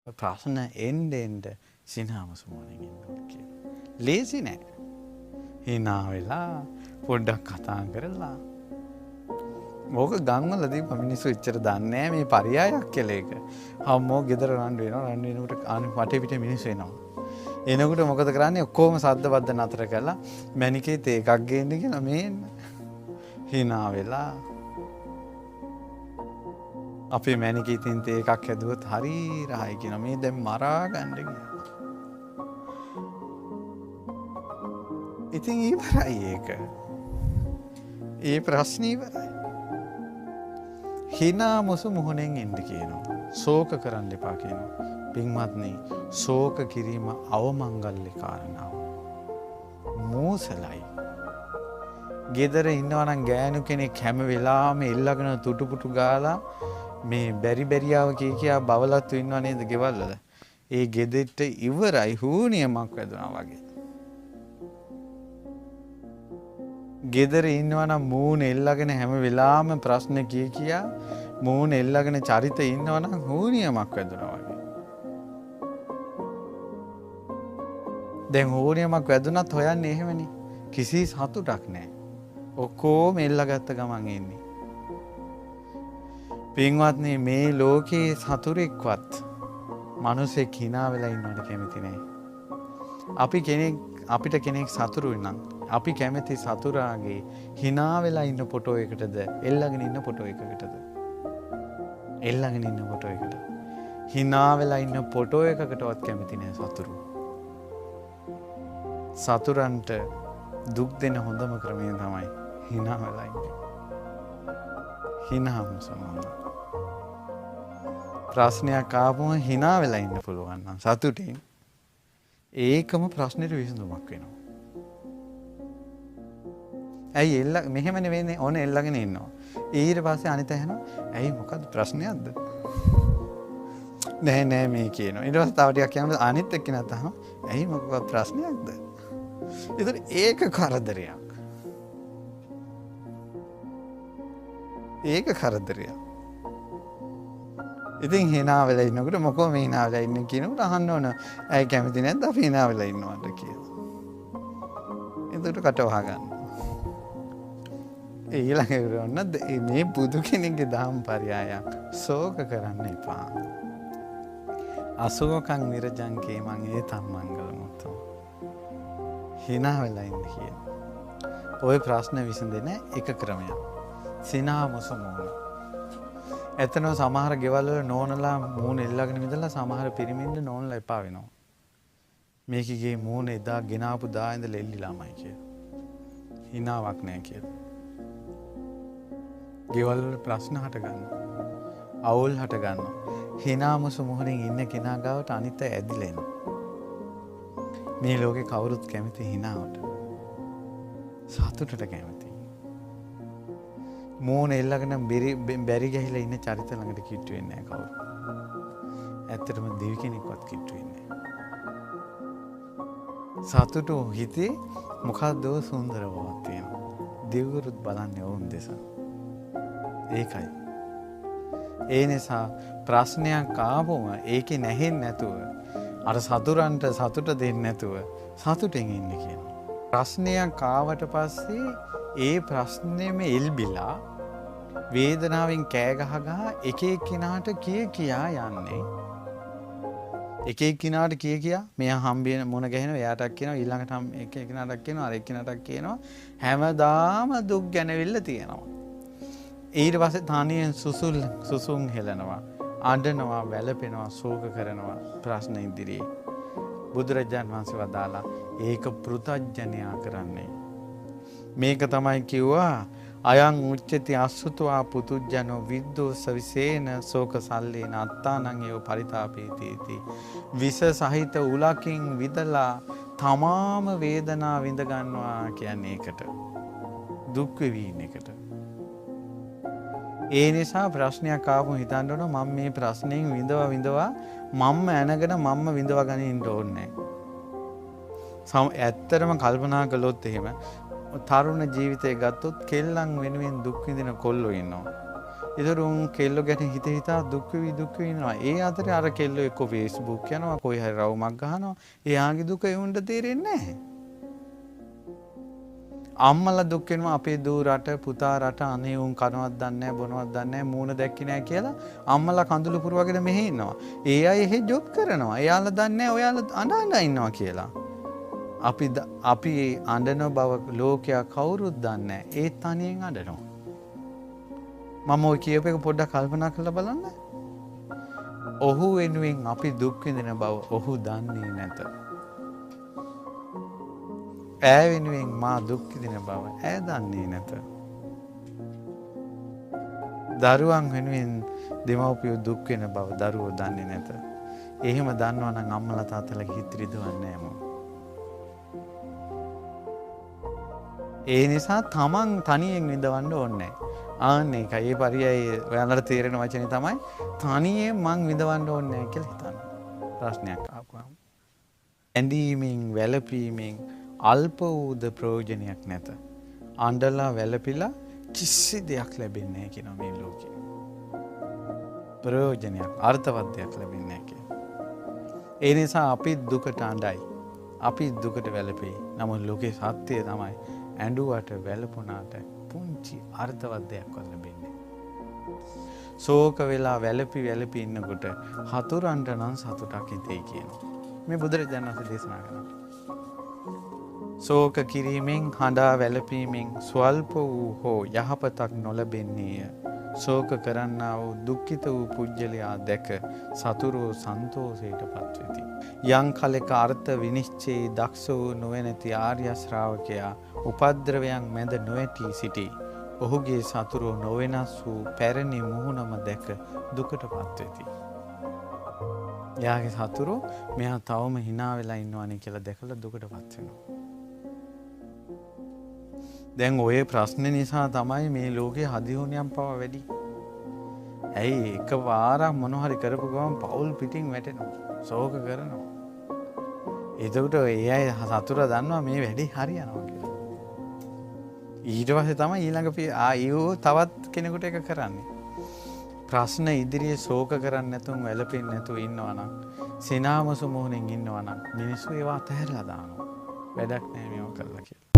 ප්‍රශ්න එන්ඩ සිනහමසු මොනින් ඉන්න. ලේසි නෑ. හිනා වෙලා පොඩ්ඩක් කතා කරලා. ඕක ගංවලදී පමිනිස්සු ඉච්චර දන්නෑ මේ පරියායක් කෙලේක. හම්මෝ ගෙදර රන්ඩ වෙන රන්ඩනට අන පටපිට මිනිස් වෙනවා. එනකුට මොකද කරන්නේ ඔක්කෝම සද්ධ බද්ධ නතර කරලා මැනිකේ ඒකක් ගේන්න කියෙන මේන්න. හිනා වෙලා අපි මැනික ඉතින් ඒකක් හැදුවත් හරි රහයි කියන මේ දැම් මරා ගණ්ඩ. ඉතින් ඉවරයි ඒක. ඒ ප්‍රශ්නීවරයි. හිනා මුසු මුහුණෙන් එන්ඩ කියනවා. සෝක කරන්න එපා කියනවා. පින්මත්නී සෝක කිරීම අවමංගල්ලි කාරණාව. මූසලයි. ගෙදර ඉන්නවනම් ගෑනු කෙනෙක් හැම වෙලාම එල්ලගෙන තුටුපුටු ගාලා මේ බැරි බැරියාව කියා බවලත්තු ඉන්නවා නේද ගෙවල්වල. ඒ ගෙදෙට්ට ඉවරයි හූනියමක් වැදුනා වගේ. ගෙදර ඉන්නවනම් මූණ එල්ලගෙන හැම වෙලාම ප්‍රශ්න කියා මූණ එල්ලගෙන චරිත ඉන්නවනම් හූනියමක් වැදුනා වගේ. දැන් හූනියමක් වැදුනත් හොයන්න එහෙමනි. කිසි සතුටක් නෑ. ඔක්කෝම එල්ලගත්ත ගමන් එන්නේ. පින්වත්නි මේ ලෝකයේ සතුරෙක්වත් මනුස්සෙක් හිනා වෙලා ඉන්නවට කැමති නෑ. අපිට කෙනෙක් සතුරු නම් අපි කැමති සතුරාගේ හිනා වෙලා ඉන්න ෆොටෝ එකටද එල්ලගෙන ඉන්න ෆොටෝ එකකටද? එල්ලගෙන ඉන්න ෆොටෝ එකට. හිනා වෙලා ඉන්න ෆොටෝ එකකටවත් කැමති නෑ සතුරු. සතුරන්ට දුක් දෙන හොඳම ක්‍රමය තමයි හිනා වෙලා ඉන්නේ. හිනාම සමාන. ප්‍රශ්නයක් ආපුම හිනා වෙලා ඉන්න පුළුවන් නම් සතුටින් ඒකම ප්‍රශ්නෙට විසඳුමක් වෙනවා. ඇයි මෙහෙමනේ වෙන්නේ ඕන එල්ලගෙන ඉන්නවා. ඊට පස්සේ අනිත ඇහෙනවා ඇයි මොකද්ද ප්‍රශ්නයක්ද? නෑ නෑ මේ කියනවා. ඊට පස්සේ තව ටිකක් යනකොට අනිත් එක්කෙනාට අහනවා ඇයි මොකක්ද ප්‍රශ්නයක්ද? ඒතර ඒක කරදරයක්. ඒක කරදරයක්. ඉතින් හිනා වෙලා ඉන්නකොට මොකෝ මේ හිනා වෙලා ඉන්නේ කියනකොට අහන්න ඕන ඇයි කැමති නැද්ද අපි හිනා වෙලා ඉන්නවට කියලා. එතකොට කට වහ ගන්න. ඊළඟට ඔන්න මේ බුදු කෙනෙක්ගේ දහම් පරයයක් ශෝක කරන්න එපා. අශෝකං විරජංකේ මං ඒතම් මංගල මුත්තෝ. හිනා වෙලා ඉන්න කියන. ඔය ප්‍රශ්න විසඳෙන එක ක්‍රමයක්. සිනා මුසු මූණ. එතන සමහර ගෙවල් වල නෝනලා මූණ එල්ලගෙන ඉඳලා සමහර පිරිමින්ද නෝනලා එපා වෙනවා. මේකගේ මූණ එදා ගෙනාපු දා ඉඳලා එල්ලිලාමයි කියලා. හිනාවක් නැහැ කියලා. ගෙවල් වල ප්‍රශ්න හට ගන්නවා. අවුල් හට ගන්නවා. හිනා මුසු මුහුණෙන් ඉන්න කෙනා ගාවට අනිත් අය ඇදිලා එනවා. මේ ලෝකේ කවුරුත් කැමති හිනාවට. සතුටට කැමති. මූණ එල්ලගෙන බැරි ගහිලා ඉන්න චරිත ළඟට කිට්ටු වෙන්නේ නැහැ කවුරු. ඇත්තටම දෙවි කෙනෙක්වත් කිට්ටු වෙන්නේ නැහැ. සතුටු හිතේ මොකද්ද සුන්දර බවක් තියෙනවා. දෙවිවරුත් බලන්නේ වුන් දෙස. ඒකයි. ඒ නිසා ප්‍රශ්නයක් ආවම ඒකේ නැහෙන්නේ නැතුව අර සතුරන්ට සතුට දෙන්නේ නැතුව සතුටෙන් ඉන්න කියනවා. ප්‍රශ්නයක් ආවට පස්සේ ඒ ප්‍රශ්නේම එල්බිලා වේදනාවෙන් කෑ ගහ එක එක්කිනාට කියා යන්නේ. එක එක්කිනාට කියා මෙයා හම්බෙන මොන ගැහෙනවා එයාටක් කියනවා ඊළඟට එක එක්කිනාටක් කියනවා අර එක්කිනාටක් කියනවා හැමදාම දුක් ගැනවිල්ල තියෙනවා. ඊට පස්සේ තනියෙන් සුසුම් හෙලනවා අඬනවා වැළපෙනවා ශෝක කරනවා ප්‍රශ්න ඉදිරියේ. බුදුරජාණන් වහන්සේ වදාලා ඒක පෘථග්ජනයා කරන්නේ. මේක තමයි කිව්වා අයං උච්චති අසුතවා පුතුජනෝ විද්දෝස විසේන ශෝක සල්ලේන අත්තානං ඒව පරිතාපේති. විස සහිත උලකින් විදලා තමාම වේදනා විඳ ගන්නවා කියන්නේ ඒකට. දුක් වෙවි ඉන්න එකට. ඒ නිසා ප්‍රශ්නයක් ආවම හිතන්න ඕන මම මේ ප්‍රශ්نين විඳවා මම්ම ඇනගෙන මම්ම විඳවා ගන්න ඉන්න ඕනේ නැහැ. ඇත්තටම කල්පනා කළොත් එහෙම තරුණ ජීවිතය ගත්තොත් කෙල්ලන් වෙනුවෙන් දුක් විඳින කොල්ලෝ ඉන්නවා. ඒතර උන් කෙල්ලෝ ගැන හිතා දුක් විඳිනවා. ඒ අතරේ අර කෙල්ලෝ එක්ක Facebook යනවා, කොයි හරි රවුමක් ගහනවා. එයාගේ දුක ඒ උන්ට තේරෙන්නේ නැහැ. අම්මලා දුක් වෙනවා අපේ දූ රට පුතා රට අනේ උන් කනවත් දන්නේ නැහැ බොනවත් දන්නේ නැහැ මූණ දැක්කේ නැහැ කියලා අම්මලා කඳුළු පුරවගෙන මෙහෙ ඉන්නවා. ඒ අය එහෙ ජොබ් කරනවා. එයාලා දන්නේ නැහැ ඔයාලා අඬ ඉන්නවා කියලා. අපි අඬන බව ලෝකයා කවුරුත් දන්නේ නැහැ. ඒ තනියෙන් අඬනවා. මම ඔය කියප එක පොඩ්ඩක් කල්පනා කරලා බලන්න. ඔහු වෙනුවෙන් අපි දුක් විඳින බව ඔහු දන්නේ නැත. ඈ වෙනුවෙන් මා දුක් විඳින බව ඈ දන්නේ නැත. දරුවන් වෙනුවෙන් දෙමව්පියෝ දුක් වෙන බව දරුවෝ දන්නේ නැත. එහෙම දන්නවා නම් අම්මලා තාත්තලාගේ හිත රිදවන්නේ නැහැ. ඒ නිසා තමන් තනියෙන් විඳවන්න ඕනේ. ආන්න ඒකයි. ඒ පරියයි ඔයාලට තේරෙන වචනේ තමයි තනියෙන් මං විඳවන්න ඕනේ කියලා හිතන්න. ප්‍රශ්නයක් ආවම. ඇඳීමෙන් වැළපීමෙන් අල්ප වූද ප්‍රයෝජනයක් නැත. අඬලා වැළපිලා කිසි දෙයක් ලැබෙන්නේ නැහැ කියනවා මේ ලෝකේ. ප්‍රයෝජනයක් අර්ථවත් දෙයක් ලැබෙන්නේ නැහැ කියනවා. ඒ නිසා අපි දුකට අඬයි. අපි දුකට වැළපෙයි. නමුත් ලෝකේ සත්‍යය තමයි ඇඬුවට වැළපුණාට පුංචි අර්ථවත් දෙයක් ලැබෙන්නේ. ශෝක වෙලා වැළපි ඉන්නකොට හතුරන්ට නම් සතුටක් හිතෙයි කියනවා. මේ බුදුරජාණන් වහන්සේ දේශනා කරනවා. ශෝක කිරීමෙන් හඬා වැළපීමෙන් ස්වල්ප වූ හෝ යහපතක් නොලැබෙන්නේය. ශෝක කරන්නා වූ දුක්ඛිත වූ පුජ්‍යලයා දැක සතුරෝ සන්තෝෂයට පත්වෙති. යම් කලක අර්ථ විනිශ්චයේ දක්ෂ වූ නොවැනති ආර්ය ශ්‍රාවකයා උපද්‍රවයන් මැද නොවැටී සිටී. ඔහුගේ සතුරෝ නොවෙනස් වූ පැරණි මුහුණම දැක දුකට පත්වෙති. එයාගේ සතුරෝ මෙයා තවම hina වෙලා ඉන්නවනේ කියලා දැකලා දුකට පත් වෙනවා. දැන් ඔය ප්‍රශ්න නිසා තමයි මේ ලෝකේ හදිහුනියම් පව වැඩි. ඇයි එක වාරක් මොන හරි කරපු ගමන් පවුල් පිටින් වැටෙනවා. ශෝක කරනවා. එතකොට ඒ අය සතුරා දන්නවා මේ වැඩේ හරියනවා කියලා. ඊට පස්සේ තමයි ඊළඟ ආයෝ තවත් කෙනෙකුට එක කරන්නේ. ප්‍රශ්න ඉදිරියේ ශෝක කරන්නේ නැතුව වැළපෙන්නේ නැතුව ඉන්නවා නම් සිනාමසු මොහොනින් ඉන්නවා නම් මිනිස්සු ඒවා අතහැරලා දානවා. වැඩක් නැහැ මේව කරලා කියලා.